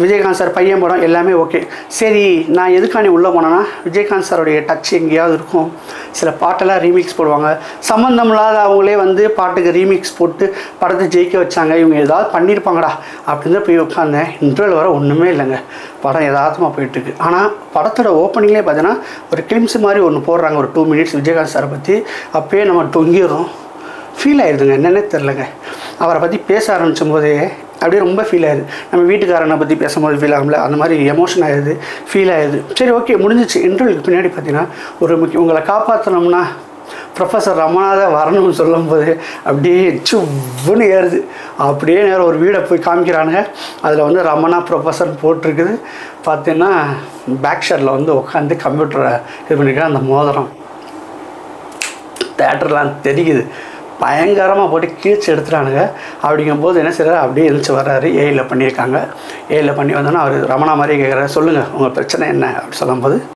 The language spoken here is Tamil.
விஜயகாந்த் சார் பையன் படம் எல்லாமே ஓகே. சரி, நான் எதுக்காண்டி உள்ளே போனேன்னா, விஜயகாந்த் சாருடைய டச் எங்கேயாவது இருக்கும். சில பாட்டெல்லாம் ரீமிக்ஸ் போடுவாங்க, சம்மந்தம் இல்லாத அவங்களே வந்து பாட்டுக்கு ரீமிக்ஸ் போட்டு படத்தை ஜெயிக்க வச்சாங்க, இவங்க ஏதாவது பண்ணியிருப்பாங்கடா அப்படின்னு போய் உட்காந்தேன். இன்டர்வல் வர ஒன்றுமே இல்லைங்க, படம் யதார்த்தமாக போயிட்டுருக்கு. ஆனால் படத்தோட ஓப்பனிங்லேயே பார்த்தீங்கன்னா ஒரு கிளிம்ஸ் மாதிரி ஒன்று போடுறாங்க, ஒரு 2 minutes விஜயகாந்த் சாரை பற்றி. அப்போயே நம்ம தொங்கிடுறோம், ஃபீல் ஆயிடுதுங்க. என்னென்னே தெரிலங்க, அவரை பற்றி பேச ஆரம்பிச்சும் போதே அப்படியே ரொம்ப ஃபீல் ஆகுது. நம்ம வீட்டுக்காரனை பற்றி பேசும்போது ஃபீல் ஆகும்ல, அந்த மாதிரி எமோஷன் ஆகிடுது, ஃபீல் ஆகிடுது. சரி, ஓகே, முடிஞ்சிச்சு. இன்டர்வியூக்கு பின்னாடி பார்த்தீங்கன்னா ஒரு உங்களை காப்பாற்றணும்னா ப்ரொஃபஸர் ரமணாதான் வரணும்னு சொல்லும்போது அப்படியே சுவ்வுன்னு ஏறுது. அப்படியே நேரம் ஒரு வீடை போய் காமிக்கிறானுங்க, அதில் வந்து ரமணா ப்ரொஃபஸர்னு போட்டிருக்குது. பார்த்தீங்கன்னா பேக் ஷேரில் வந்து உட்காந்து கம்ப்யூட்டரை இது பண்ணிக்கிறேன். அந்த மோதிரம் தேட்டர்லாம் தெரியுது, பயங்கரமாக போட்டு கீழ்ச்சி எடுத்துட்டானுங்க. அப்படிங்கும்போது என்ன செய்கிறாரு, அப்படியே எழுந்துச்சு வர்றாரு. ஏஐயில் பண்ணியிருக்காங்க. ஏஐயில் பண்ணி வந்தோன்னா அவர் ரமணா மாதிரியே கேட்குறாரு, சொல்லுங்கள் உங்கள் பிரச்சனை என்ன அப்படி சொல்லும்போது